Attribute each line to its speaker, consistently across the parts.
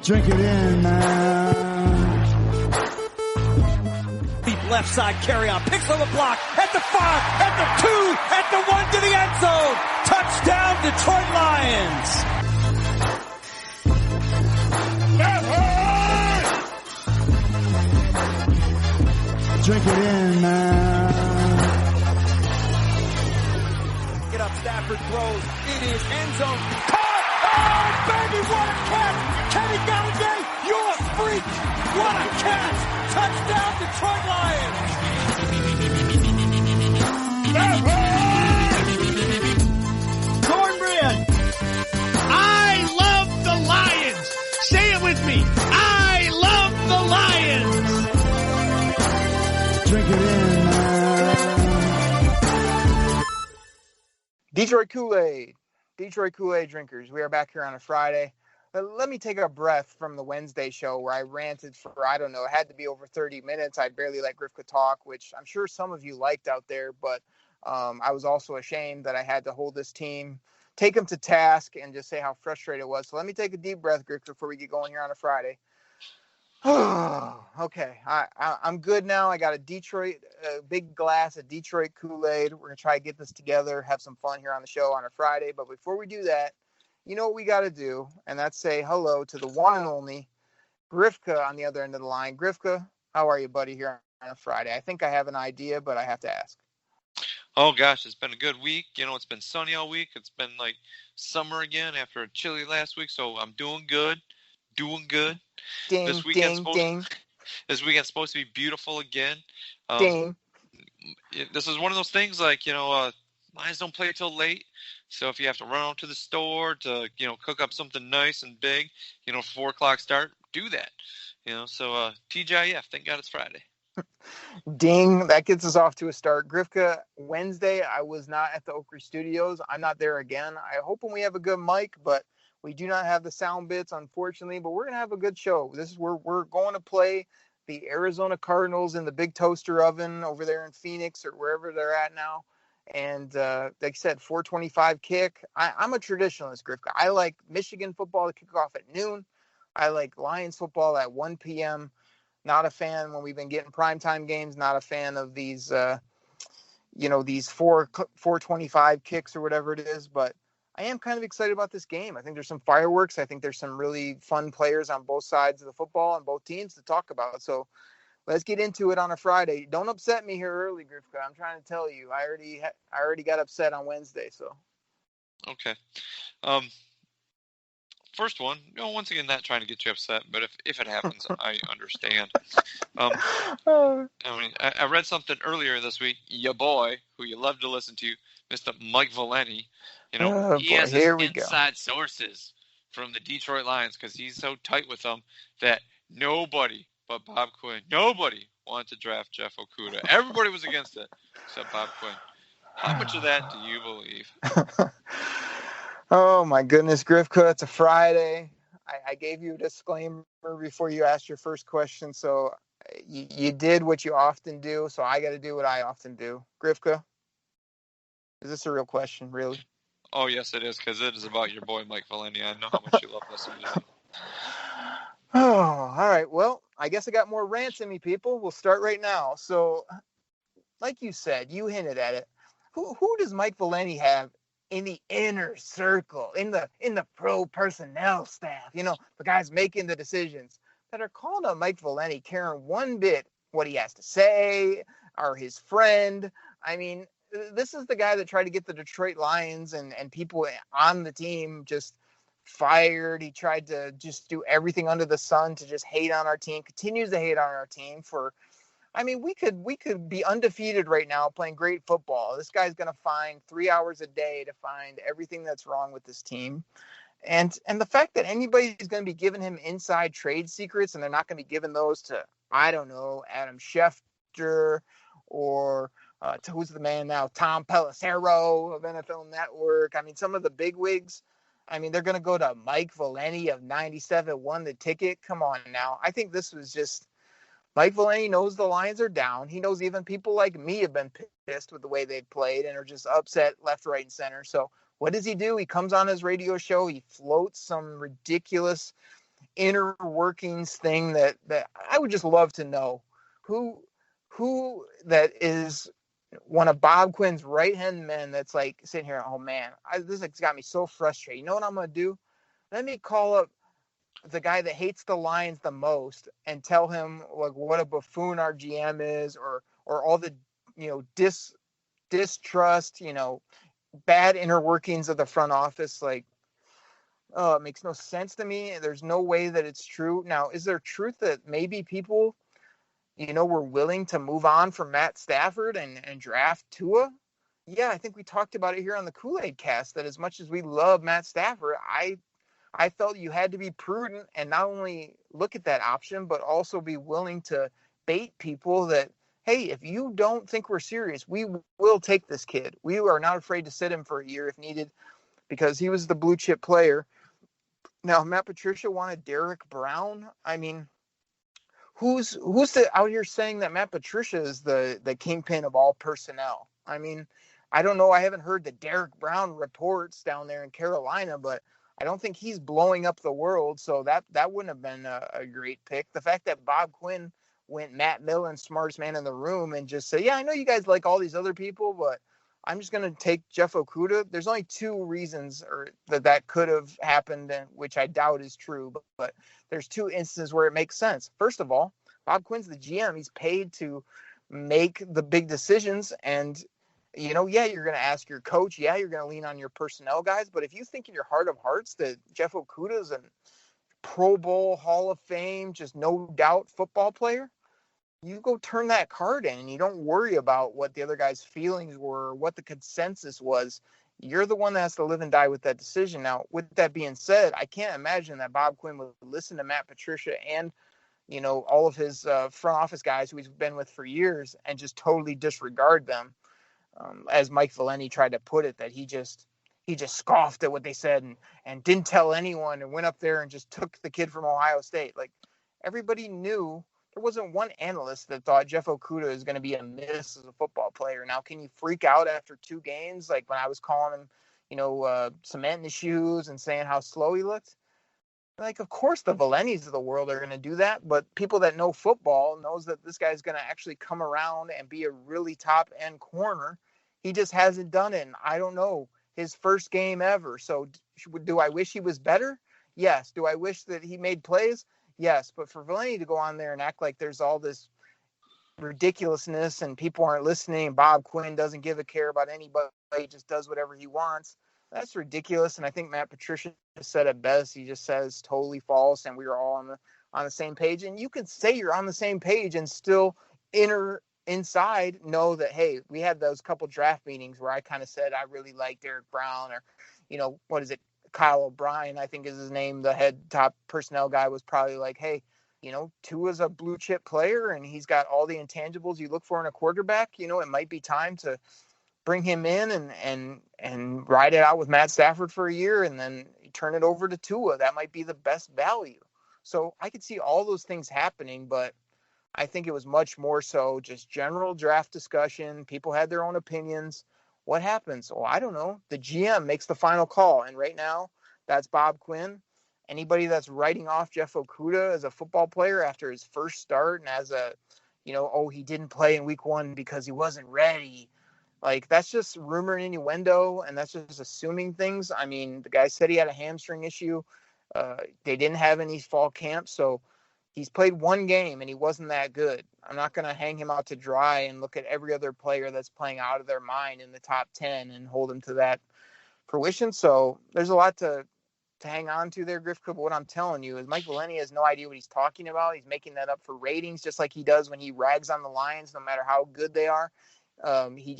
Speaker 1: Drink it in, man.
Speaker 2: Deep left side carry on. Picks on the block. At the 5. At the 2. At the 1 to the end zone. Touchdown, Detroit Lions.
Speaker 1: Drink it in, man.
Speaker 2: Get up, Stafford throws. It is end zone. Caught! Oh, baby, what a catch! Kenny Galladay, you're a freak! What a catch! Touchdown, Detroit Lions!
Speaker 3: Cornbread! I love the Lions! Say it with me! I love the Lions!
Speaker 1: Drink it in, man.
Speaker 4: Detroit Koolaid drinkers. We are back here on a Friday. Let me take a breath from the Wednesday show where I ranted for, I don't know, it had to be over 30 minutes. I barely let Grifka talk, which I'm sure some of you liked out there, but I was also ashamed that I had to hold this team, take them to task, and just say how frustrated it was. So let me take a deep breath, Grifka, before we get going here on a Friday. Okay, I'm good now. I got a big glass of Detroit Kool-Aid. We're going to try to get this together, have some fun here on the show on a Friday. But before we do that, you know what we got to do, and that's say hello to the one and only Grifka on the other end of the line. Grifka, how are you, buddy, here on a Friday? I think I have an idea, but I have to ask.
Speaker 5: Oh, gosh, it's been a good week. You know, it's been sunny all week. It's been like summer again after a chilly last week, so I'm doing good.
Speaker 4: Ding,
Speaker 5: This weekend's
Speaker 4: ding.
Speaker 5: This weekend's supposed to be beautiful again.
Speaker 4: Ding.
Speaker 5: This is one of those things like, Lions don't play till late. So if you have to run out to the store to, cook up something nice and big, 4 o'clock start, do that. So TGIF, thank God it's Friday.
Speaker 4: Ding. That gets us off to a start. Grifka, Wednesday, I was not at the Oakley Studios. I'm not there again. I hope we have a good mic, but we do not have the sound bits, unfortunately, but we're going to have a good show. This is where we're going to play the Arizona Cardinals in the big toaster oven over there in Phoenix or wherever they're at now. And like I said, 4:25 kick. I'm a traditionalist, Grifka. I like Michigan football to kick off at noon. I like Lions football at 1 p.m. Not a fan when we've been getting primetime games. Not a fan of these, these 4:25 kicks or whatever it is. But I am kind of excited about this game. I think there's some fireworks. I think there's some really fun players on both sides of the football and both teams to talk about. So let's get into it on a Friday. Don't upset me here early, Grifka. I'm trying to tell you. I already got upset on Wednesday. So. Okay.
Speaker 5: First one, once again, not trying to get you upset, but if it happens, I understand. I read something earlier this week. Your boy, who you love to listen to, Mr. Mike Valenti, he has his inside sources from the Detroit Lions because he's so tight with them that nobody but Bob Quinn, nobody wanted to draft Jeff Okudah. Everybody was against it except Bob Quinn. How much of that do you believe?
Speaker 4: Oh, my goodness, Grifka, it's a Friday. I gave you a disclaimer before you asked your first question, so you did what you often do, so I got to do what I often do. Grifka, is this a real question, really?
Speaker 5: Oh, yes, it is, because it is about your boy, Mike Valenti. I know how much you love listening to him.
Speaker 4: Oh, all right. Well, I guess I got more rants in me, people. We'll start right now. So, like you said, you hinted at it. Who does Mike Valenti have in the inner circle, in the pro personnel staff? The guys making the decisions that are calling up Mike Valenti, caring one bit what he has to say, or his friend. I mean, this is the guy that tried to get the Detroit Lions and people on the team just fired. He tried to just do everything under the sun to just hate on our team, continues to hate on our team we could be undefeated right now playing great football. This guy's going to find 3 hours a day to find everything that's wrong with this team. And the fact that anybody's going to be giving him inside trade secrets and they're not going to be giving those to, I don't know, Adam Schefter or to who's the man now, Tom Pelissero of NFL Network. I mean, some of the bigwigs, they're going to go to Mike Valenti of 97, won the ticket. Come on now. I think this was just, Mike Valenti knows the Lions are down. He knows even people like me have been pissed with the way they've played and are just upset left, right, and center. So what does he do? He comes on his radio show. He floats some ridiculous inner workings thing that I would just love to know who that is one of Bob Quinn's right-hand men that's like sitting here, oh man, this has got me so frustrated. You know what I'm going to do? Let me call up the guy that hates the Lions the most and tell him like what a buffoon our GM is, or all the, distrust, bad inner workings of the front office. Like, oh, it makes no sense to me. There's no way that it's true. Now, is there truth that maybe people, were willing to move on from Matt Stafford and draft Tua? Yeah, I think we talked about it here on the Koolaid Cast, that as much as we love Matt Stafford, I felt you had to be prudent and not only look at that option, but also be willing to bait people that, hey, if you don't think we're serious, we will take this kid. We are not afraid to sit him for a year if needed, because he was the blue chip player. Now, Matt Patricia wanted Derek Brown. I mean, who's out here saying that Matt Patricia is the kingpin of all personnel? I mean, I don't know. I haven't heard the Derek Brown reports down there in Carolina, but I don't think he's blowing up the world. So that wouldn't have been a great pick. The fact that Bob Quinn went Matt Millen, smartest man in the room, and just say, yeah, I know you guys like all these other people, but I'm just going to take Jeff Okudah. There's only two reasons that could have happened, and which I doubt is true, but there's two instances where it makes sense. First of all, Bob Quinn's the GM. He's paid to make the big decisions, and yeah, you're going to ask your coach. Yeah, you're going to lean on your personnel guys. But if you think in your heart of hearts that Jeff Okudah is a Pro Bowl, Hall of Fame, just no doubt football player, you go turn that card in and you don't worry about what the other guy's feelings were or what the consensus was. You're the one that has to live and die with that decision. Now, with that being said, I can't imagine that Bob Quinn would listen to Matt Patricia and all of his front office guys who he's been with for years and just totally disregard them. As Mike Valenti tried to put it, that he just scoffed at what they said and didn't tell anyone and went up there and just took the kid from Ohio State. Like, everybody knew. There wasn't one analyst that thought Jeff Okudah is going to be a miss as a football player. Now, can you freak out after 2 games? Like when I was calling him, cement in his shoes and saying how slow he looked. Like, of course the Valentis of the world are going to do that, but people that know football knows that this guy's going to actually come around and be a really top end corner. He just hasn't done it. And I don't know, his first game ever. So do I wish he was better? Yes. Do I wish that he made plays? Yes. But for Valenti to go on there and act like there's all this ridiculousness and people aren't listening, Bob Quinn doesn't give a care about anybody, he just does whatever he wants, that's ridiculous. And I think Matt Patricia said it best. He just says totally false, and we were all on the same page. And you could say you're on the same page and still inside know that, hey, we had those couple draft meetings where I kind of said I really like Derek Brown, or what is it, Kyle O'Brien, I think is his name, the head top personnel guy, was probably like, hey, Tua's a blue chip player and he's got all the intangibles you look for in a quarterback. It might be time to bring him in and ride it out with Matt Stafford for a year and then turn it over to Tua. That might be the best value. So I could see all those things happening, but I think it was much more so just general draft discussion. People had their own opinions. What happens? Oh, I don't know. The GM makes the final call. And right now, that's Bob Quinn. Anybody that's writing off Jeff Okudah as a football player after his first start and as a, he didn't play in week 1 because he wasn't ready. Like, that's just rumor and innuendo, and that's just assuming things. I mean, the guy said he had a hamstring issue. They didn't have any fall camp, so he's played 1 game, and he wasn't that good. I'm not going to hang him out to dry and look at every other player that's playing out of their mind in the top 10 and hold him to that fruition. So there's a lot to hang on to there, Griff. But what I'm telling you is Mike Valenti has no idea what he's talking about. He's making that up for ratings, just like he does when he rags on the Lions, no matter how good they are. He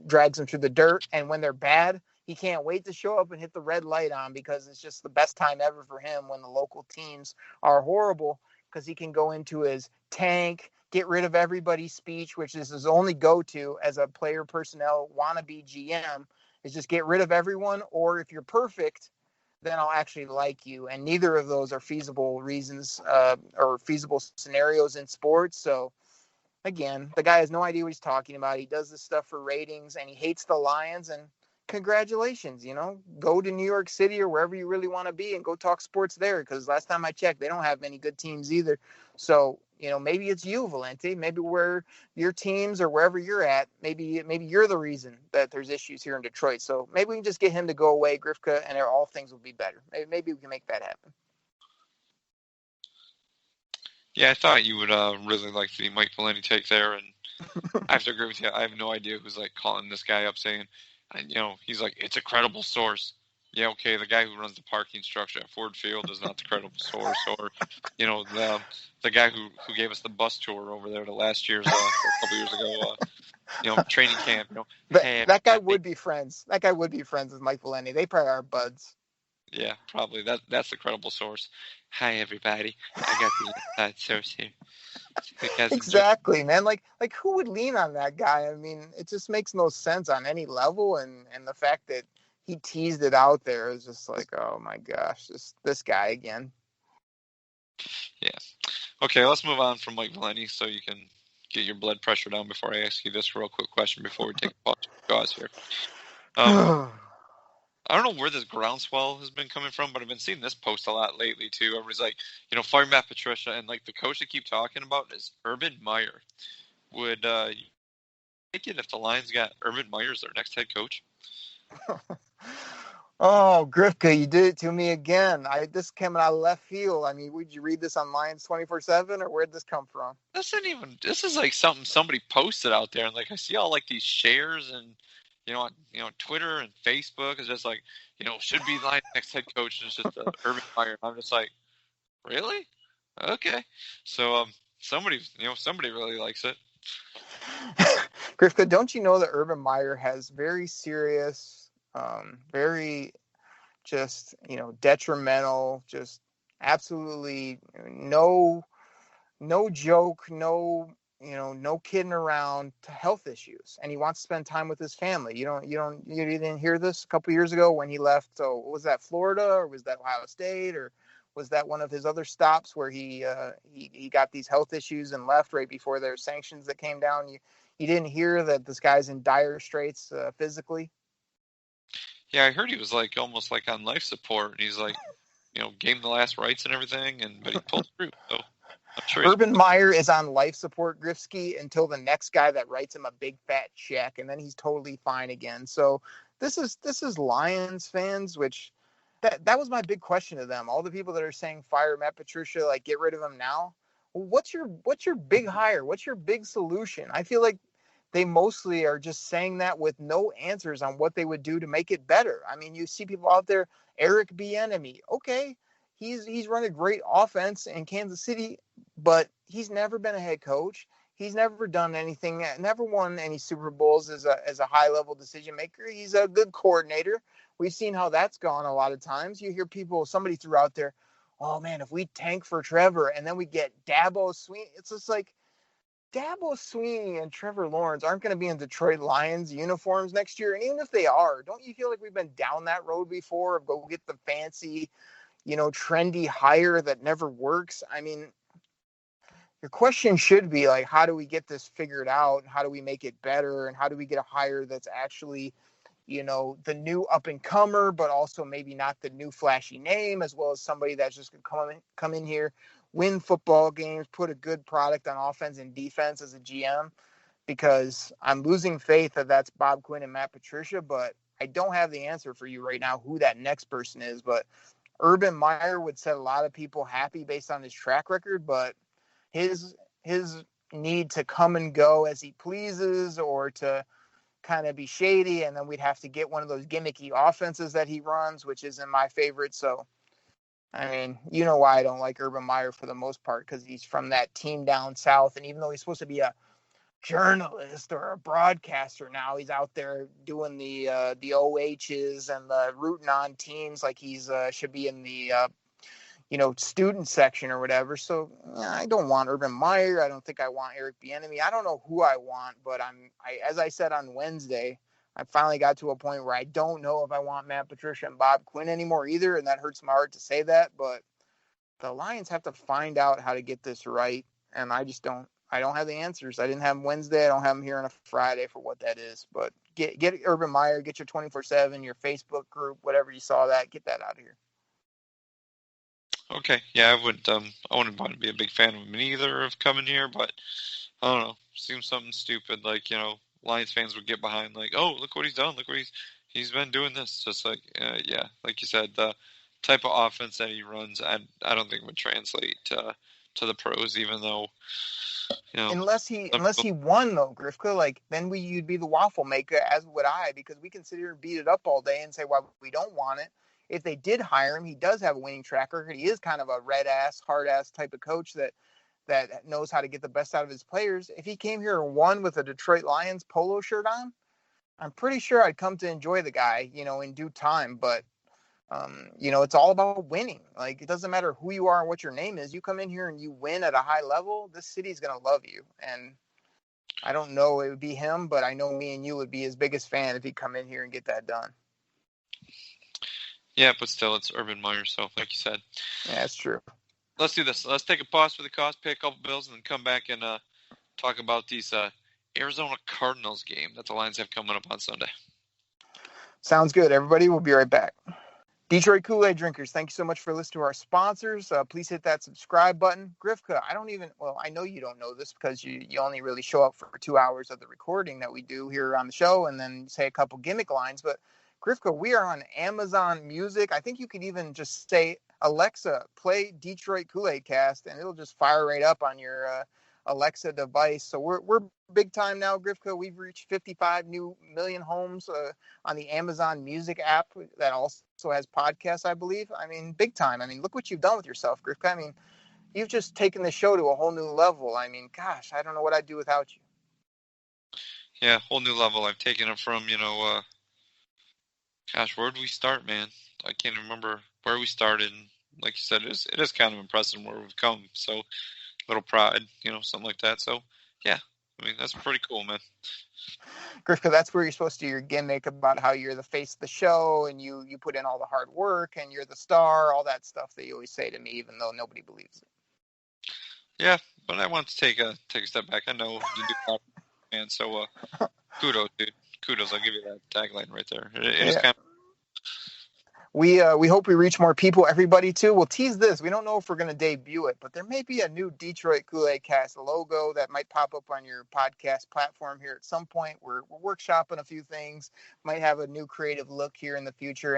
Speaker 4: drags them through the dirt, and when they're bad, he can't wait to show up and hit the red light on, because it's just the best time ever for him when the local teams are horrible, because he can go into his tank, get rid of everybody's speech, which is his only go-to as a player personnel wannabe GM, is just get rid of everyone, or if you're perfect, then I'll actually like you. And neither of those are feasible reasons or feasible scenarios in sports. So again, the guy has no idea what he's talking about. He does this stuff for ratings, and he hates the Lions. And congratulations, go to New York City or wherever you really want to be and go talk sports there. Because last time I checked, they don't have many good teams either. So, maybe it's you, Valenti. Maybe where your teams or wherever you're at, maybe you're the reason that there's issues here in Detroit. So maybe we can just get him to go away, Grifka, and all things will be better. Maybe we can make that happen.
Speaker 5: Yeah, I thought you would really like the Mike Valenti take there, and I have to agree with you. I have no idea who's calling this guy up saying, he's like, it's a credible source. Yeah, okay, the guy who runs the parking structure at Ford Field is not the credible source, or the guy who gave us the bus tour over there last year's a couple years ago, training camp.
Speaker 4: That guy would be friends. That guy would be friends with Mike Valenti. They probably are buds.
Speaker 5: Yeah, probably. That's the credible source. Hi, everybody. I got the inside source here.
Speaker 4: Exactly, man. Like who would lean on that guy? I mean, it just makes no sense on any level, and the fact that he teased it out there is just like, oh my gosh, this guy again.
Speaker 5: Yes. Okay, let's move on from Mike Valenti so you can get your blood pressure down before I ask you this real quick question before we take a pause here. I don't know where this groundswell has been coming from, but I've been seeing this post a lot lately, too. Everybody's like, fire Matt Patricia, and, the coach they keep talking about is Urban Meyer. Would you take it if the Lions got Urban Meyer as their next head coach?
Speaker 4: Oh, Grifka, you did it to me again. This came out of left field. I mean, would you read this on Lions 24/7, or where'd this come from?
Speaker 5: This is like something somebody posted out there, and, I see all, these shares and, on Twitter and Facebook is just like, should be the next head coach. And it's just Urban Meyer. I'm just like, really? Okay. So somebody really likes it.
Speaker 4: Grifka, don't you know that Urban Meyer has very serious, very just, detrimental, just absolutely no joke, no kidding around to health issues, and he wants to spend time with his family. You didn't hear this a couple years ago when he left. So was that Florida, or was that Ohio State, or was that one of his other stops where he got these health issues and left right before their sanctions that came down? You didn't hear that this guy's in dire straits physically?
Speaker 5: Yeah, I heard he was almost on life support, and he's gave him the last rites and everything, but he pulled through. So sure
Speaker 4: Urban Meyer is on life support, Grifsky, until the next guy that writes him a big fat check, and then he's totally fine again. So this is Lions fans, which that was my big question to them. All the people that are saying fire Matt Patricia, get rid of him now. What's your big hire? What's your big solution? I feel like they mostly are just saying that with no answers on what they would do to make it better. I mean, you see people out there, Eric Bieniemy. Okay, he's run a great offense in Kansas City, but he's never been a head coach. He's never done anything, never won any Super Bowls as a high-level decision maker. He's a good coordinator. We've seen how that's gone a lot of times. You hear somebody threw out there, oh man, if we tank for Trevor and then we get Dabo Sweeney, it's just like Dabo Sweeney and Trevor Lawrence aren't going to be in Detroit Lions uniforms next year. And even if they are, don't you feel like we've been down that road before of go get the fancy, trendy hire that never works? I mean, your question should be how do we get this figured out? How do we make it better? And how do we get a hire that's actually, the new up and comer, but also maybe not the new flashy name, as well as somebody that's just going to come in here, win football games, put a good product on offense and defense as a GM, because I'm losing faith that that's Bob Quinn and Matt Patricia, but I don't have the answer for you right now who that next person is. But Urban Meyer would set a lot of people happy based on his track record, but his need to come and go as he pleases, or to kind of be shady, and then we'd have to get one of those gimmicky offenses that he runs, which isn't my favorite. So, I mean, you know why I don't like Urban Meyer for the most part, because he's from that team down south, and even though he's supposed to be a journalist or a broadcaster now, he's out there doing the OHs and the rooting on teams like he's should be in the student section or whatever. So I don't want Urban Meyer. I don't think I want Eric Bieniemy. I don't know who I want, but as I said on Wednesday, I finally got to a point where I don't know if I want Matt Patricia and Bob Quinn anymore either, and that hurts my heart to say that, but the Lions have to find out how to get this right, and I don't have the answers. I didn't have them Wednesday. I don't have them here on a Friday for what that is, but Get Urban Meyer, get your 24/7, your Facebook group, whatever you saw that, get that out of here.
Speaker 5: Okay, yeah, I wouldn't want to be a big fan of him either of coming here, but I don't know. Seems something stupid, like, Lions fans would get behind, like, oh, look what he's done, look what he's been doing this. Just like, yeah, like you said, the type of offense that he runs, I don't think would translate to the pros, even though,
Speaker 4: unless he won though, Grifka, like then you'd be the waffle maker, as would I, because we can sit here and beat it up all day and say why we don't want it. If they did hire him, he does have a winning track record. He is kind of a red ass, hard ass type of coach that knows how to get the best out of his players. If he came here and won with a Detroit Lions polo shirt on, I'm pretty sure I'd come to enjoy the guy, in due time. But, it's all about winning. Like, it doesn't matter who you are and what your name is. You come in here and you win at a high level, this city's going to love you. And I don't know it would be him, but I know me and you would be his biggest fan if he'd come in here and get that done.
Speaker 5: Yeah, but still, it's Urban Meyer, so like you said.
Speaker 4: Yeah, that's true.
Speaker 5: Let's do this. Let's take a pause for the cause, pay a couple bills, and then come back and talk about these Arizona Cardinals game that the Lions have coming up on Sunday.
Speaker 4: Sounds good, everybody. We'll be right back. Detroit Koolaid drinkers, thank you so much for listening to our sponsors. Please hit that subscribe button. Grifka, I know you don't know this because you only really show up for 2 hours of the recording that we do here on the show and then say a couple gimmick lines, but Grifka, we are on Amazon Music. I think you could even just say, Alexa, play Detroit Koolaid Cast, and it'll just fire right up on your Alexa device. So we're big time now, Grifka. We've reached 55 million homes on the Amazon Music app that also has podcasts, I believe. I mean, big time. I mean, look what you've done with yourself, Grifka. I mean, you've just taken the show to a whole new level. I mean, gosh, I don't know what I'd do without you.
Speaker 5: Yeah, whole new level. I've taken it from, gosh, where did we start, man? I can't remember where we started. And like you said, it is kind of impressive where we've come. So, little pride, something like that. So, yeah, I mean, that's pretty cool, man.
Speaker 4: Grifka, that's where you're supposed to do your gimmick about how you're the face of the show and you put in all the hard work and you're the star, all that stuff that you always say to me, even though nobody believes it.
Speaker 5: Yeah, but I want to take a step back. I know you do that, man. So, kudos, dude. Kudos. I'll give you that tagline right there. It is kind of.
Speaker 4: We hope we reach more people. Everybody, too. We'll tease this. We don't know if we're going to debut it, but there may be a new Detroit Koolaid Cast logo that might pop up on your podcast platform here at some point. We're workshopping a few things. Might have a new creative look here in the future.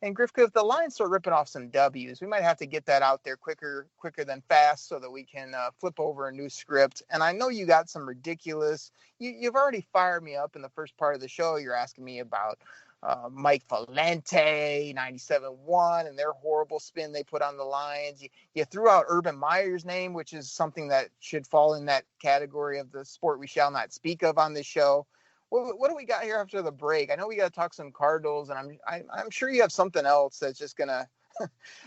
Speaker 4: And Grifka, if the Lions start ripping off some W's, we might have to get that out there quicker than fast so that we can flip over a new script. And I know you got some ridiculous. You've already fired me up in the first part of the show. You're asking me about Mike Valente, 97.1, and their horrible spin they put on the Lions. You threw out Urban Meyer's name, which is something that should fall in that category of the sport we shall not speak of on this show. What do we got here after the break? I know we got to talk some Cardinals, and I'm sure you have something else that's just gonna.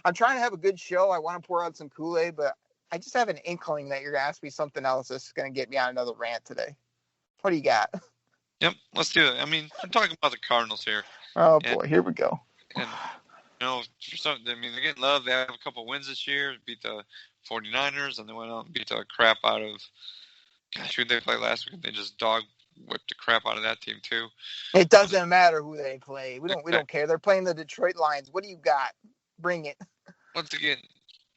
Speaker 4: I'm trying to have a good show. I want to pour out some Kool-Aid, but I just have an inkling that you're gonna ask me something else that's gonna get me on another rant today. What do you got?
Speaker 5: Yep, let's do it. I mean, I'm talking about the Cardinals here.
Speaker 4: Oh, boy, here we go.
Speaker 5: And, for some, I mean, they're getting love. They have a couple wins this year. Beat the 49ers, and they went out and beat the crap out of, gosh, who did they play last week? They just dog whipped the crap out of that team, too.
Speaker 4: It doesn't matter who they play. We don't care. They're playing the Detroit Lions. What do you got? Bring it.
Speaker 5: Once again,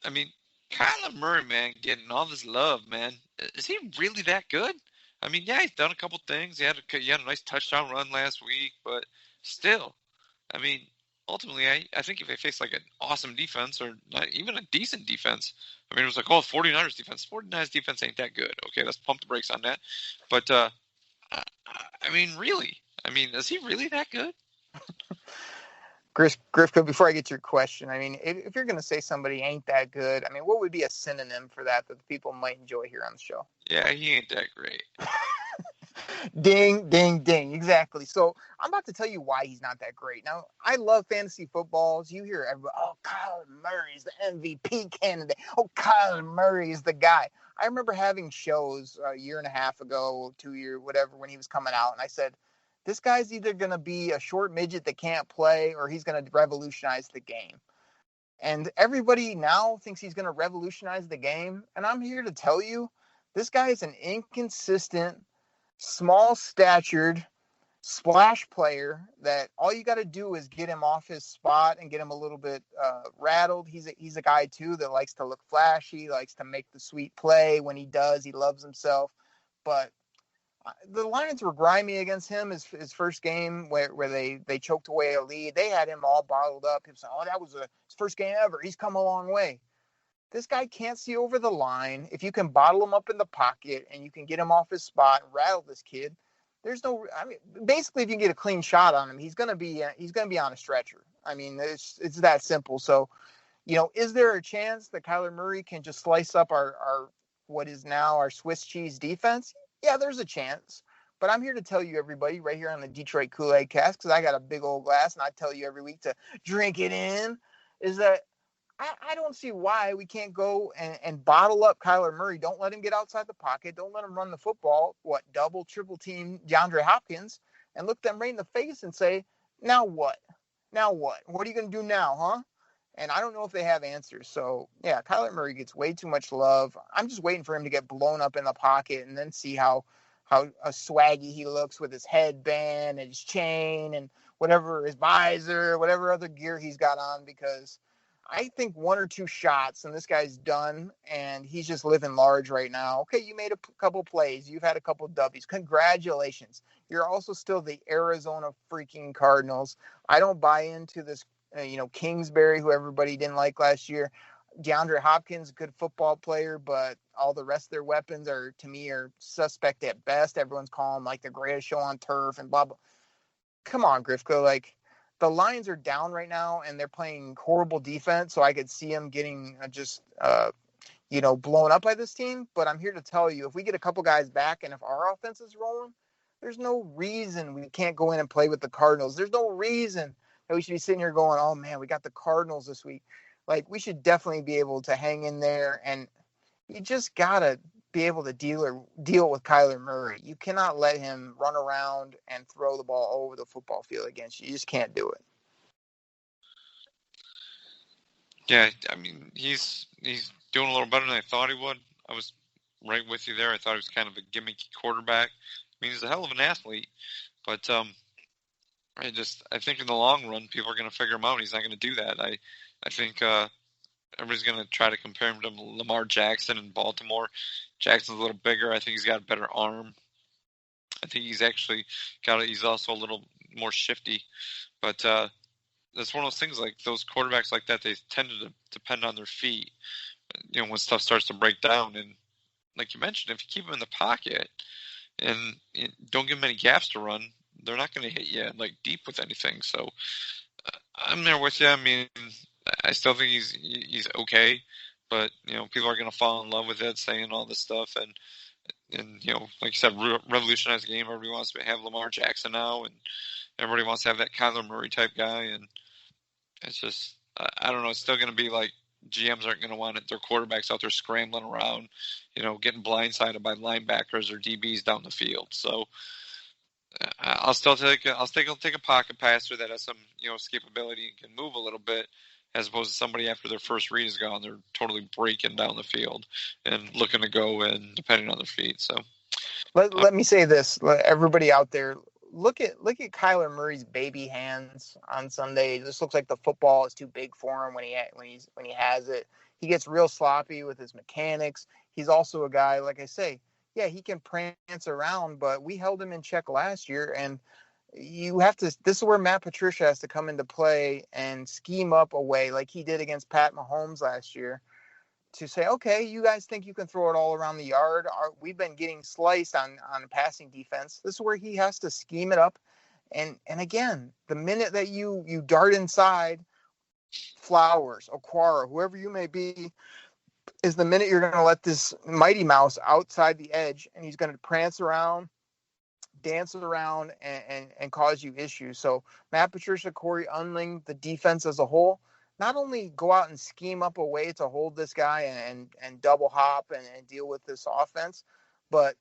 Speaker 5: I mean, Kyler Murray, man, getting all this love, man. Is he really that good? I mean, yeah, he's done a couple things. He had a nice touchdown run last week, but still, I mean, ultimately, I think if they face like an awesome defense or not even a decent defense, I mean, it was like, 49ers defense. 49ers defense ain't that good. Okay, let's pump the brakes on that. But, I mean, really? I mean, is he really that good?
Speaker 4: Grifka, before I get to your question, I mean, if you're going to say somebody ain't that good, I mean, what would be a synonym for that the people might enjoy here on the show?
Speaker 5: Yeah, he ain't that great.
Speaker 4: Ding, ding, ding. Exactly. So I'm about to tell you why he's not that great. Now, I love fantasy footballs. You hear everybody, Kyler Murray's the MVP candidate. Kyler Murray is the guy. I remember having shows a year and a half ago, 2 years, whatever, when he was coming out, and I said, this guy's either going to be a short midget that can't play or he's going to revolutionize the game. And everybody now thinks he's going to revolutionize the game. And I'm here to tell you, this guy is an inconsistent, small-statured, splash player that all you got to do is get him off his spot and get him a little bit rattled. He's a guy too that likes to look flashy, likes to make the sweet play. When he does, he loves himself. But the Lions were grimy against him his first game where they choked away a lead. They had him all bottled up. He was like, oh, that was his first game ever. He's come a long way. This guy can't see over the line. If you can bottle him up in the pocket and you can get him off his spot and rattle this kid, basically if you can get a clean shot on him, he's going to be on a stretcher. I mean, it's that simple. So, is there a chance that Kyler Murray can just slice up our what is now our Swiss cheese defense? Yeah, there's a chance. But I'm here to tell you, everybody, right here on the Detroit Koolaid Cast, because I got a big old glass and I tell you every week to drink it in, is that I don't see why we can't go and bottle up Kyler Murray. Don't let him get outside the pocket. Don't let him run the football. Double, triple team DeAndre Hopkins and look them right in the face and say, now what? Now what? What are you going to do now, huh? And I don't know if they have answers. So, yeah, Kyler Murray gets way too much love. I'm just waiting for him to get blown up in the pocket and then see how swaggy he looks with his headband and his chain and whatever, his visor, whatever other gear he's got on, because I think one or two shots and this guy's done and he's just living large right now. Okay, you made a couple plays. You've had a couple W's. Congratulations. You're also still the Arizona freaking Cardinals. I don't buy into this, Kingsbury, who everybody didn't like last year. DeAndre Hopkins, good football player, but all the rest of their weapons are suspect at best. Everyone's calling him like the greatest show on turf and blah, blah. Come on, Grifko. Like, the Lions are down right now and they're playing horrible defense. So I could see them getting blown up by this team. But I'm here to tell you, if we get a couple guys back and if our offense is rolling, there's no reason we can't go in and play with the Cardinals. There's no reason that we should be sitting here going, oh man, we got the Cardinals this week. Like, we should definitely be able to hang in there, and you just got to be able to deal with Kyler Murray. You cannot let him run around and throw the ball all over the football field against you. You just can't do it.
Speaker 5: Yeah, I mean, he's doing a little better than I thought he would. I was right with you there. I thought he was kind of a gimmicky quarterback. I mean, he's a hell of an athlete, but I think in the long run, people are going to figure him out. He's not going to do that. I think everybody's going to try to compare him to Lamar Jackson in Baltimore. Jackson's a little bigger. I think he's got a better arm. I think he's also a little more shifty. But that's one of those things, like those quarterbacks like that, they tend to depend on their feet, when stuff starts to break down. And like you mentioned, if you keep them in the pocket and don't give them any gaps to run, they're not going to hit you like deep with anything. So I'm there with you. I mean, I still think he's okay, but people are going to fall in love with it, saying all this stuff, and like you said, revolutionize the game. Everybody wants to have Lamar Jackson now, and everybody wants to have that Kyler Murray type guy, and it's just I don't know. It's still going to be like GMs aren't going to want their quarterbacks out there scrambling around, getting blindsided by linebackers or DBs down the field. So I'll take a pocket passer that has some escapability and can move a little bit, as opposed to somebody after their first read is gone, they're totally breaking down the field and looking to go in depending on their feet. So
Speaker 4: let me say this, everybody out there, look at Kyler Murray's baby hands on Sunday. This looks like the football is too big for him when he has it. He gets real sloppy with his mechanics. He's also a guy, like I say, yeah, he can prance around, but we held him in check last year, and this is where Matt Patricia has to come into play and scheme up a way like he did against Pat Mahomes last year to say, okay, you guys think you can throw it all around the yard. We've been getting sliced on passing defense. This is where he has to scheme it up. And again, the minute that you dart inside, Flowers, Okwara, whoever you may be, is the minute you're going to let this Mighty Mouse outside the edge, and he's going to prance around, dance around, and cause you issues. So Matt Patricia, Corey Unling, the defense as a whole, not only go out and scheme up a way to hold this guy and double hop and deal with this offense, but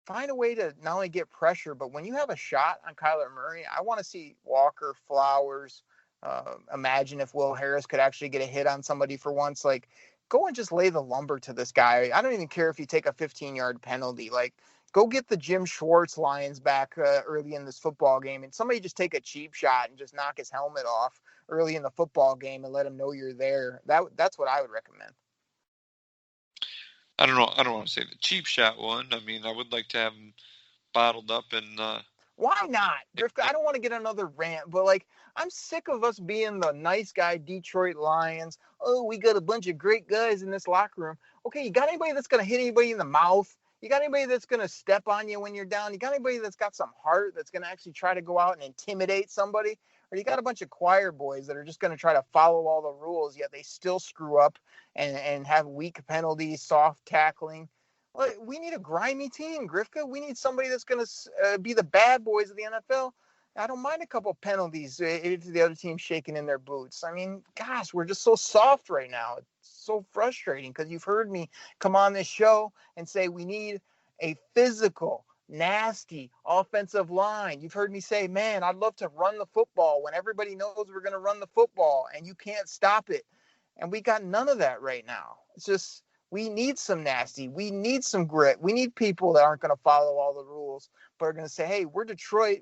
Speaker 4: find a way to not only get pressure, but when you have a shot on Kyler Murray, I want to see Walker, Flowers, imagine if Will Harris could actually get a hit on somebody for once. Like, go and just lay the lumber to this guy. I don't even care if you take a 15-yard penalty. Like, Go get the Jim Schwartz Lions back early in this football game, and somebody just take a cheap shot and just knock his helmet off early in the football game and let him know you're there. That's what I would recommend.
Speaker 5: I don't know. I don't want to say the cheap shot one. I mean, I would like to have him bottled up and.
Speaker 4: Why not, Grifka? I don't want to get another rant, but like, I'm sick of us being the nice guy Detroit Lions. Oh, we got a bunch of great guys in this locker room. Okay, you got anybody that's gonna hit anybody in the mouth? You got anybody that's gonna step on you when you're down? You got anybody that's got some heart that's gonna actually try to go out and intimidate somebody? Or you got a bunch of choir boys that are just gonna try to follow all the rules, yet they still screw up and have weak penalties, soft tackling? We need a grimy team, Grifka. We need somebody that's going to be the bad boys of the NFL. I don't mind a couple penalties if the other team's shaking in their boots. I mean, gosh, we're just so soft right now. It's so frustrating because you've heard me come on this show and say we need a physical, nasty offensive line. You've heard me say, man, I'd love to run the football when everybody knows we're going to run the football and you can't stop it. And we got none of that right now. It's just... we need some nasty. We need some grit. We need people that aren't going to follow all the rules, but are going to say, hey, we're Detroit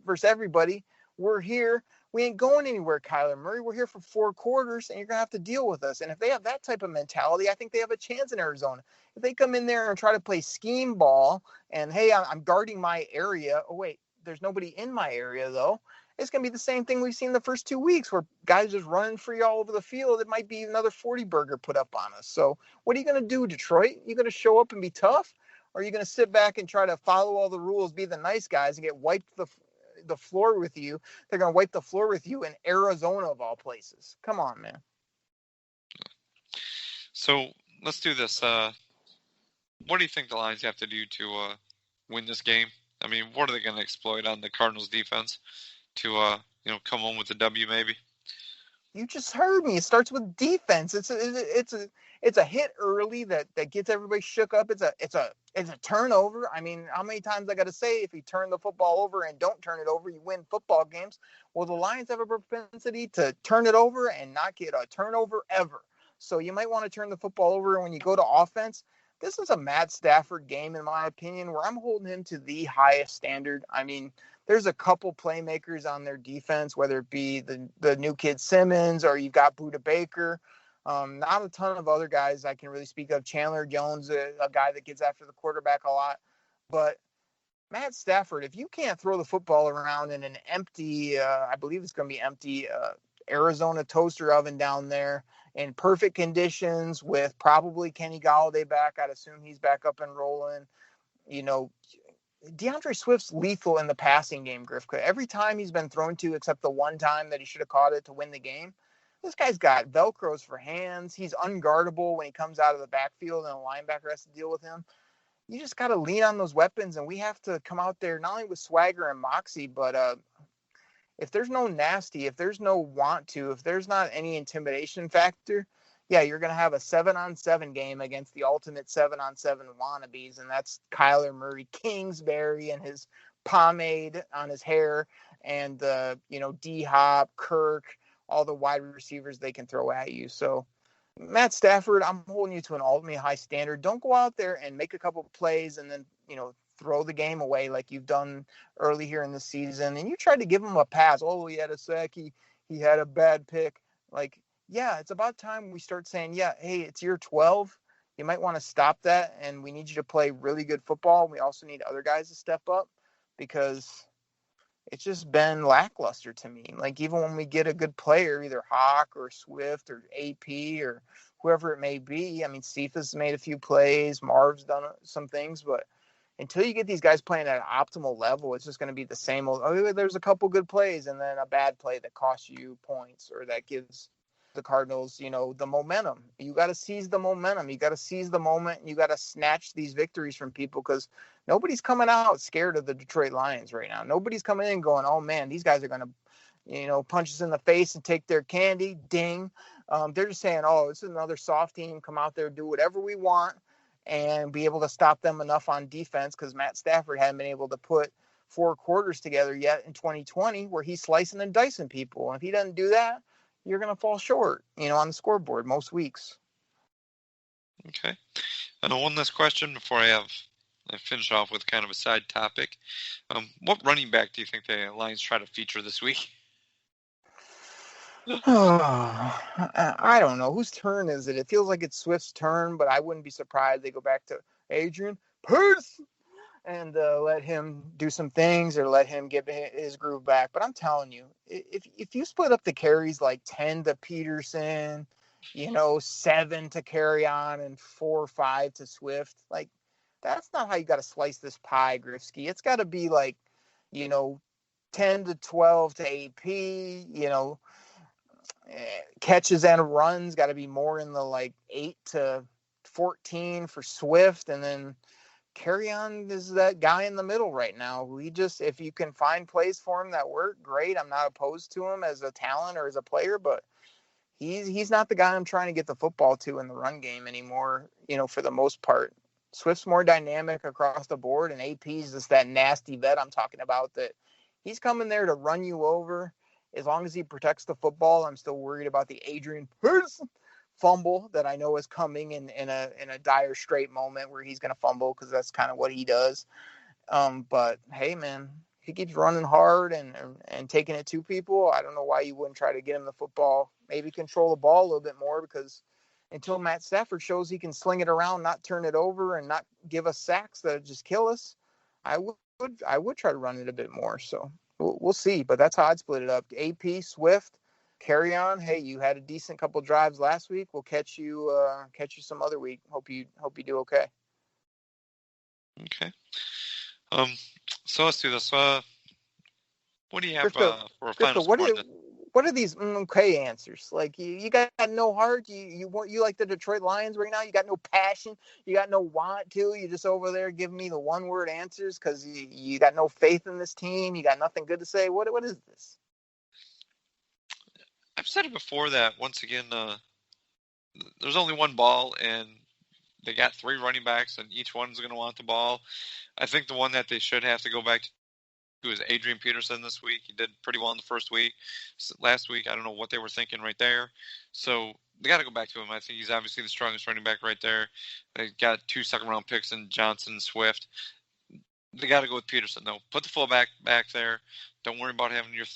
Speaker 4: versus everybody. We're here. We ain't going anywhere, Kyler Murray. We're here for 4 quarters, and you're going to have to deal with us. And if they have that type of mentality, I think they have a chance in Arizona. If they come in there and try to play scheme ball and, hey, I'm guarding my area. Oh, wait, there's nobody in my area, though. It's going to be the same thing we've seen the first 2 weeks where guys just running free all over the field. It might be another 40-burger put up on us. So what are you going to do, Detroit? You going to show up and be tough? Or are you going to sit back and try to follow all the rules, be the nice guys, and get wiped the floor with you? They're going to wipe the floor with you in Arizona, of all places. Come on, man.
Speaker 5: So let's do this. What do you think the Lions have to do to win this game? I mean, what are they going to exploit on the Cardinals defense to come home with a W maybe?
Speaker 4: You just heard me. It starts with defense. It's a hit early that gets everybody shook up. It's a turnover. I mean, how many times I got to say if you turn the football over and don't turn it over, you win football games? Well, the Lions have a propensity to turn it over and not get a turnover ever. So you might want to turn the football over when you go to offense. This is a Matt Stafford game, in my opinion, where I'm holding him to the highest standard. I mean, there's a couple playmakers on their defense, whether it be the new kid Simmons or you've got Budda Baker. Not a ton of other guys I can really speak of. Chandler Jones, a guy that gets after the quarterback a lot. But Matt Stafford, if you can't throw the football around in an empty, I believe it's going to be empty, Arizona toaster oven down there in perfect conditions with probably Kenny Golladay back. I'd assume he's back up and rolling. DeAndre Swift's lethal in the passing game, Grifka. Every time he's been thrown to, except the one time that he should have caught it to win the game, this guy's got Velcros for hands. He's unguardable when he comes out of the backfield and a linebacker has to deal with him. You just got to lean on those weapons, and we have to come out there not only with swagger and moxie, but if there's no nasty, if there's no want to, if there's not any intimidation factor, yeah, you're going to have a 7-on-7 game against the ultimate 7-on-7 wannabes, and that's Kyler Murray, Kingsbury, and his pomade on his hair, and D-Hop, Kirk, all the wide receivers they can throw at you. So, Matt Stafford, I'm holding you to an ultimate high standard. Don't go out there and make a couple of plays and then, throw the game away like you've done early here in the season. And you tried to give him a pass. Oh, he had a sack. He had a bad pick. Like, yeah, it's about time we start saying, yeah, hey, it's year 12. You might want to stop that, and we need you to play really good football. We also need other guys to step up because it's just been lackluster to me. Like, even when we get a good player, either Hawk or Swift or AP or whoever it may be, I mean, Cephas made a few plays, Marv's done some things, but until you get these guys playing at an optimal level, it's just going to be the same old, oh, there's a couple good plays and then a bad play that costs you points or that gives the Cardinals, the momentum. You got to seize the momentum. You got to seize the moment. You got to snatch these victories from people because nobody's coming out scared of the Detroit Lions right now. Nobody's coming in going, oh, man, these guys are going to, punch us in the face and take their candy. Ding. They're just saying, oh, this is another soft team. Come out there, do whatever we want, and be able to stop them enough on defense because Matt Stafford hadn't been able to put 4 quarters together yet in 2020 where he's slicing and dicing people. And if he doesn't do that, you're going to fall short, on the scoreboard most weeks.
Speaker 5: Okay. And one last question before I have finish off with kind of a side topic. What running back do you think the Lions try to feature this week?
Speaker 4: I don't know. Whose turn is it? It feels like it's Swift's turn, but I wouldn't be surprised they go back to Adrian Pearce and let him do some things or let him get his groove back. But I'm telling you, if you split up the carries like 10 to Peterson, 7 to carry on and 4 or 5 to Swift, like that's not how you got to slice this pie, Grifsky. It's got to be like, 10 to 12 to AP, catches and runs got to be more in the like 8 to 14 for Swift, and then carry on is that guy in the middle right now. If you can find plays for him that work, great. I'm not opposed to him as a talent or as a player, but he's not the guy I'm trying to get the football to in the run game anymore, for the most part. Swift's more dynamic across the board, and AP's just that nasty vet I'm talking about, that he's coming there to run you over. As long as he protects the football, I'm still worried about the Adrian Pearce fumble that I know is coming in a dire straight moment where he's going to fumble, because that's kind of what he does. But hey, man, he keeps running hard and taking it to people. I don't know why you wouldn't try to get him the football, maybe control the ball a little bit more, because until Matt Stafford shows he can sling it around, not turn it over, and not give us sacks that just kill us, I would try to run it a bit more. So we'll see, but that's how I'd split it up. AP, Swift, carry on. Hey, you had a decent couple drives last week. We'll catch you some other week. Hope you do okay.
Speaker 5: Okay. So let's do this. What do you have for a final score?
Speaker 4: What are these okay answers? Like you got no heart. You like the Detroit Lions right now. You got no passion. You got no want to. You just over there giving me the one word answers because you got no faith in this team. You got nothing good to say. What is this?
Speaker 5: I've said it before that once again, there's only one ball and they got 3 running backs and each one's going to want the ball. I think the one that they should have to go back to is Adrian Peterson this week. He did pretty well in the first week. Last week, I don't know what they were thinking right there. So they got to go back to him. I think he's obviously the strongest running back right there. They got 2 second-round picks in Johnson and Swift. They got to go with Peterson, though. Put the fullback back there. Don't worry about having your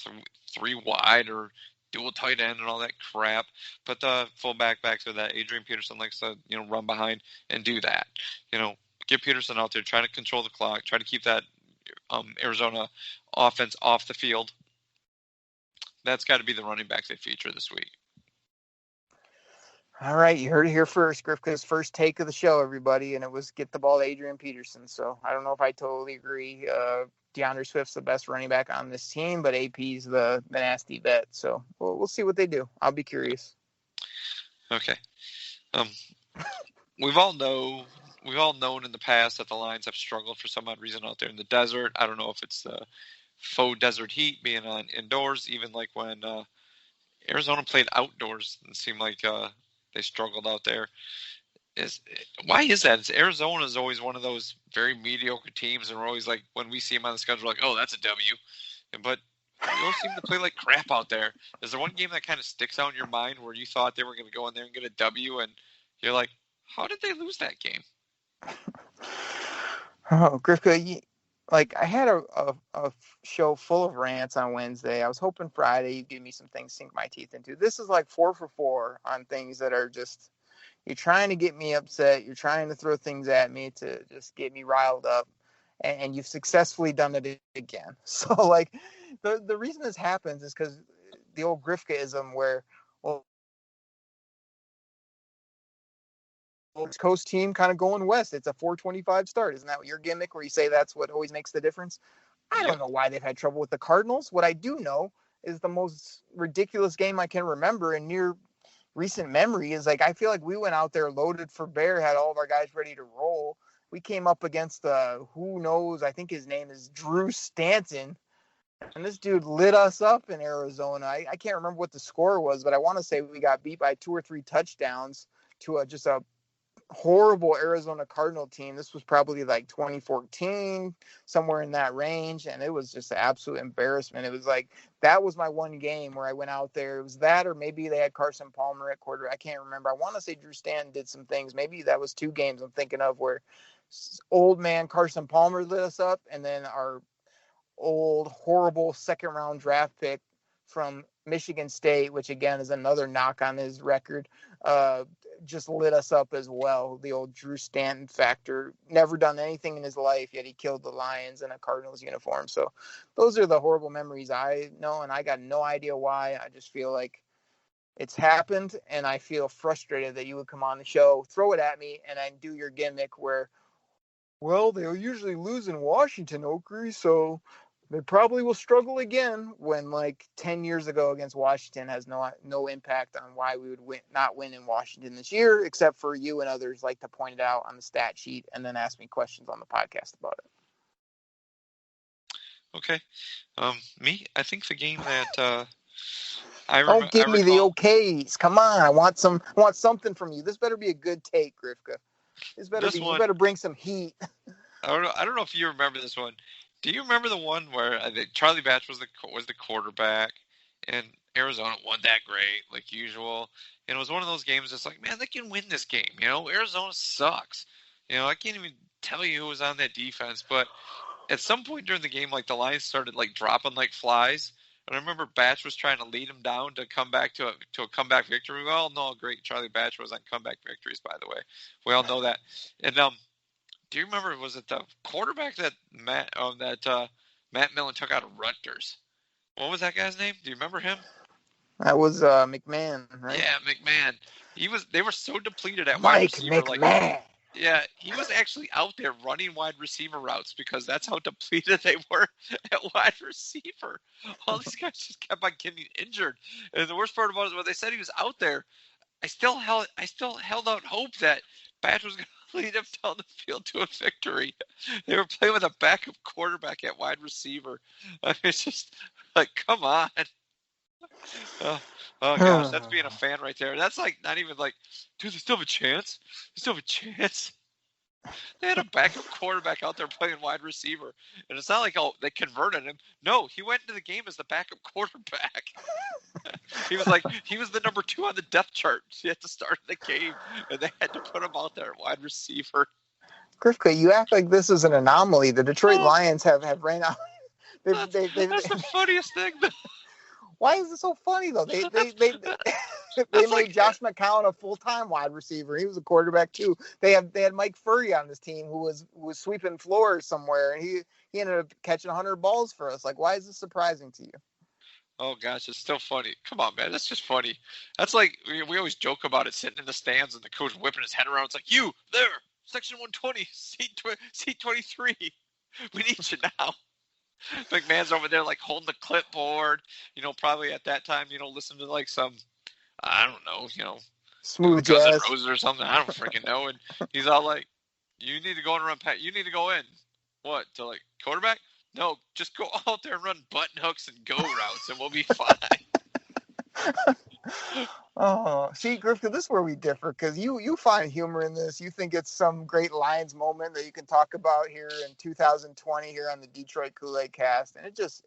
Speaker 5: 3 wide or dual tight end and all that crap. Put the fullback back so that Adrian Peterson likes to, run behind and do that. Get Peterson out there, try to control the clock, try to keep that Arizona offense off the field. That's got to be the running backs they feature this week.
Speaker 4: All right, you heard it here first. Grifka's first take of the show, everybody, and it was get the ball to Adrian Peterson. So I don't know if I totally agree. DeAndre Swift's the best running back on this team, but AP's the nasty vet. So we'll see what they do. I'll be curious.
Speaker 5: Okay. We've all known in the past that the Lions have struggled for some odd reason out there in the desert. I don't know if it's the faux desert heat being on indoors, even like when Arizona played outdoors. It seemed like they struggled out there. Why is that? Arizona is always one of those very mediocre teams, and we're always like, when we see them on the schedule, like, oh, that's a W. But they always seem to play like crap out there. Is there one game that kind of sticks out in your mind where you thought they were going to go in there and get a W, and you're like, how did they lose that game?
Speaker 4: Oh, Grifka, I had a show full of rants on Wednesday. I was hoping Friday you'd give me some things to sink my teeth into. This is like 4 for 4 on things that are just, you're trying to get me upset. You're trying to throw things at me to just get me riled up. And you've successfully done it again. So, the reason this happens is because the old Grifkaism where, well, West Coast team kind of going west. It's a 425 start. Isn't that what your gimmick where you say that's what always makes the difference? I don't know why they've had trouble with the Cardinals. What I do know is the most ridiculous game I can remember in near recent memory is I feel like we went out there loaded for bear, had all of our guys ready to roll. We came up against who knows, I think his name is Drew Stanton. And this dude lit us up in Arizona. I can't remember what the score was, but I want to say we got beat by 2 or 3 touchdowns to just a horrible Arizona Cardinal team. This was probably like 2014, somewhere in that range, and it was just an absolute embarrassment. It was like, that was my one game where I went out there. It was that, or maybe they had Carson Palmer at quarter. I can't remember. I want to say Drew Stanton did some things. Maybe that was 2 games I'm thinking of where old man Carson Palmer lit us up, and then our old horrible second-round draft pick from Michigan State, which again is another knock on his record, just lit us up as well. The old Drew Stanton factor. Never done anything in his life, yet he killed the Lions in a Cardinals uniform. So those are the horrible memories I know, and I got no idea why. I just feel like it's happened, and I feel frustrated that you would come on the show, throw it at me, and I do your gimmick where, well, they'll usually lose in Washington, Oakley, so they probably will struggle again, when like 10 years ago against Washington has no impact on why we would not win in Washington this year, except for you and others like to point it out on the stat sheet and then ask me questions on the podcast about it.
Speaker 5: Okay. I think the game that
Speaker 4: don't give me the okays. Come on, I want something from you. This better be a good take, Grifka. You better bring some heat.
Speaker 5: I don't know if you remember this one. Do you remember the one where I think Charlie Batch was the quarterback, and Arizona wasn't that great, like usual? And it was one of those games that's like, man, they can win this game. Arizona sucks. I can't even tell you who was on that defense. But at some point during the game, like the Lions started like dropping like flies. And I remember Batch was trying to lead him down to come back to a comeback victory. We all know how great Charlie Batch was on comeback victories, by the way. We all know that. And do you remember, was it the quarterback that Matt Millen took out of Rutgers? What was that guy's name? Do you remember him?
Speaker 4: That was McMahon, right?
Speaker 5: Yeah, McMahon. They were so depleted at
Speaker 4: Mike
Speaker 5: wide receiver.
Speaker 4: McMahon.
Speaker 5: Yeah, he was actually out there running wide receiver routes because that's how depleted they were at wide receiver. All these guys just kept on getting injured. And the worst part about it is when they said he was out there, I still held out hope that Batch was going to lead him down the field to a victory. They were playing with a backup quarterback at wide receiver. I mean, it's just like, come on. Oh gosh, that's being a fan right there. That's like not even like, dude, they still have a chance. They had a backup quarterback out there playing wide receiver, and it's not like they converted him. No, he went into the game as the backup quarterback. He was the number 2 on the depth chart at the start of the game, and they had to put him out there at wide receiver.
Speaker 4: Grifka, you act like this is an anomaly. The Detroit Lions have ran out.
Speaker 5: That's the funniest thing.
Speaker 4: Why is it so funny though? They made Josh McCown a full-time wide receiver. He was a quarterback too. They had Mike Furry on this team who was sweeping floors somewhere, and he ended up catching 100 balls for us. Like, why is this surprising to you?
Speaker 5: Oh gosh, it's still funny. Come on, man, that's just funny. That's like we always joke about it, sitting in the stands and the coach whipping his head around. It's like, you there, section 120, seat 23. We need you now. McMahon's over there like holding the clipboard, probably at that time, listen to like some, I don't know,
Speaker 4: smooth
Speaker 5: Guns N'
Speaker 4: jazz
Speaker 5: Roses or something. I don't freaking know. And he's all like, you need to go and run you need to go in. What, to like quarterback? No, just go out there and run button hooks and go routes and we'll be fine.
Speaker 4: Oh, see, Grifka, this is where we differ, because you find humor in this. You think it's some great Lions moment that you can talk about here in 2020 here on the Detroit Koolaid Cast, and it just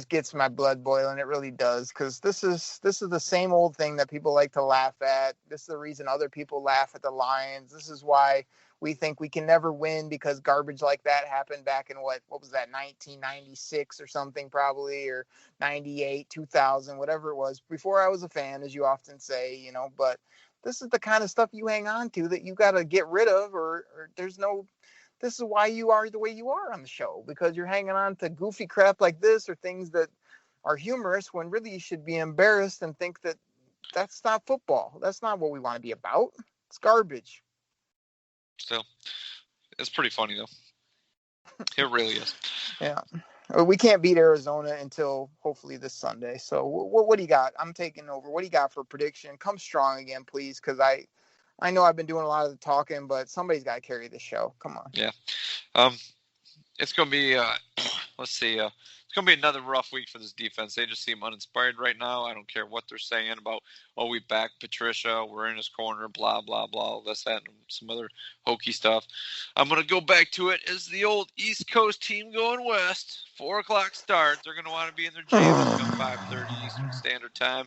Speaker 4: gets my blood boiling. It really does, because this is the same old thing that people like to laugh at. This is the reason other people laugh at the Lions. This is why we think we can never win, because garbage like that happened back in what was that, 1996 or something, probably, or 98, 2000, whatever it was, before I was a fan, as you often say, but this is the kind of stuff you hang on to that you got to get rid of, or this is why you are the way you are on the show, because you're hanging on to goofy crap like this, or things that are humorous, when really you should be embarrassed and think that that's not football. That's not what we want to be about. It's garbage.
Speaker 5: Still, it's pretty funny though. It really is.
Speaker 4: Yeah, we can't beat Arizona until hopefully this Sunday. So what do you got? I'm taking over. What do you got for prediction? Come strong again, please, because I know I've been doing a lot of the talking, but somebody's got to carry this show. Come on.
Speaker 5: Yeah. It's gonna be. Let's see. It's going to be another rough week for this defense. They just seem uninspired right now. I don't care what they're saying about, oh, we backed Patricia, we're in his corner, blah, blah, blah, this, that, and some other hokey stuff. I'm going to go back to it as the old East Coast team going west. 4 o'clock start. They're going to want to be in their jammies come 5:30 Eastern Standard Time.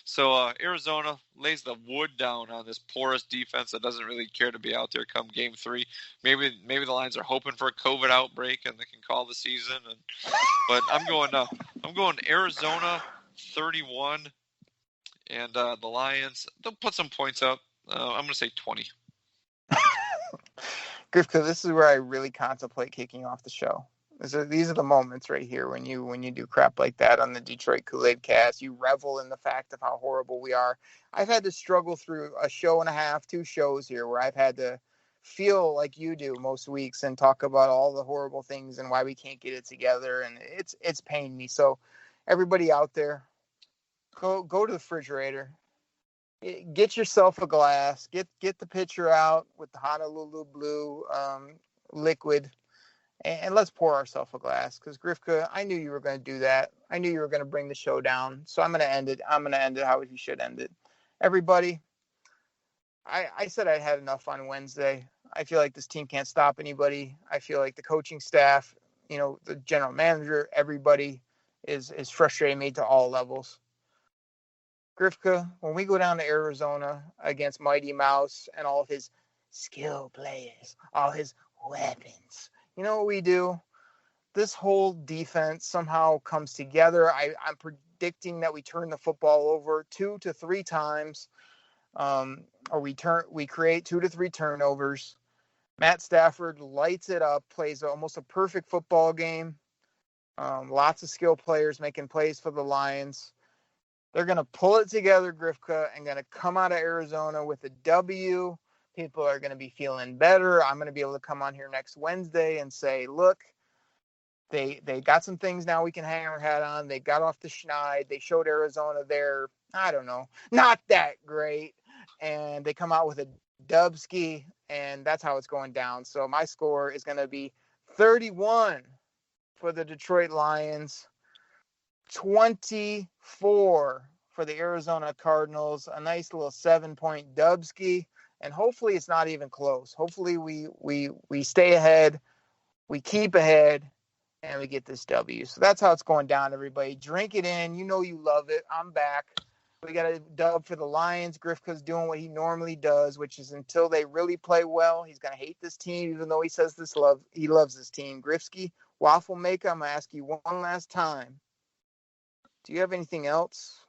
Speaker 5: So Arizona lays the wood down on this porous defense that doesn't really care to be out there come Game 3. Maybe the Lions are hoping for a COVID outbreak and they can call the season. But I'm going Arizona 31, and the Lions, they'll put some points up. I'm going to say 20.
Speaker 4: Grifka, this is where I really contemplate kicking off the show. These are the moments right here when you do crap like that on the Detroit Koolaid Cast. You revel in the fact of how horrible we are. I've had to struggle through a show and a half, 2 shows here, where I've had to feel like you do most weeks and talk about all the horrible things and why we can't get it together, and it's pained me. So everybody out there, go to the refrigerator, get yourself a glass, get the pitcher out with the Honolulu Blue liquid. And let's pour ourselves a glass, because Grifka, I knew you were going to do that. I knew you were going to bring the show down. So I'm going to end it. I'm going to end it how you should end it. Everybody, I said I had enough on Wednesday. I feel like this team can't stop anybody. I feel like the coaching staff, the general manager, everybody is frustrating me to all levels. Grifka, when we go down to Arizona against Mighty Mouse and all of his skill players, all his weapons, you know what we do? This whole defense somehow comes together. I'm predicting that we turn the football over 2 to 3 times, or we create 2 to 3 turnovers. Matt Stafford lights it up, plays almost a perfect football game. Lots of skill players making plays for the Lions. They're going to pull it together, Grifka, and going to come out of Arizona with a W. People are going to be feeling better. I'm going to be able to come on here next Wednesday and say, look, they got some things now we can hang our hat on. They got off the schneid. They showed Arizona they're, I don't know, not that great. And they come out with a dubski, and that's how it's going down. So my score is going to be 31 for the Detroit Lions, 24 for the Arizona Cardinals, a nice little 7-point dubski. And hopefully it's not even close. Hopefully we stay ahead, we keep ahead, and we get this W. So that's how it's going down, everybody. Drink it in. You know you love it. I'm back. We got a dub for the Lions. Grifka's doing what he normally does, which is until they really play well, he's going to hate this team, even though he says he loves this team. Grifsky, Waffle Maker, I'm going to ask you one last time. Do you have anything else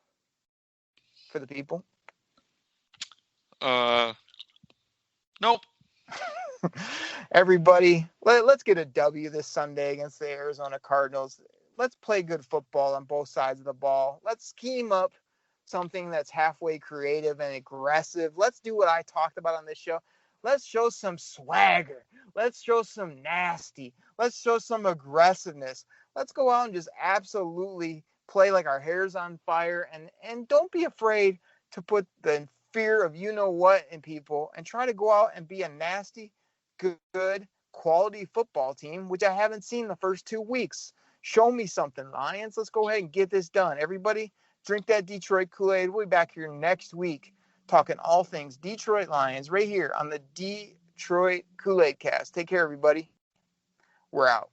Speaker 4: for the people?
Speaker 5: Nope.
Speaker 4: Everybody, let's get a W this Sunday against the Arizona Cardinals. Let's play good football on both sides of the ball. Let's scheme up something that's halfway creative and aggressive. Let's do what I talked about on this show. Let's show some swagger. Let's show some nasty. Let's show some aggressiveness. Let's go out and just absolutely play like our hair's on fire. And don't be afraid to put the fear of you-know-what in people and try to go out and be a nasty, good, quality football team, which I haven't seen the first 2 weeks. Show me something, Lions. Let's go ahead and get this done. Everybody, drink that Detroit Kool-Aid. We'll be back here next week talking all things Detroit Lions right here on the Detroit Koolaid Cast. Take care, everybody. We're out.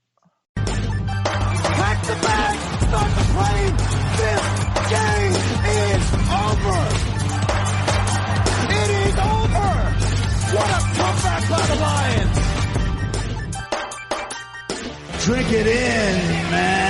Speaker 2: Pack the bag, start the plane. This game is over. It is over. What a comeback by the Lions.
Speaker 1: Drink it in, man.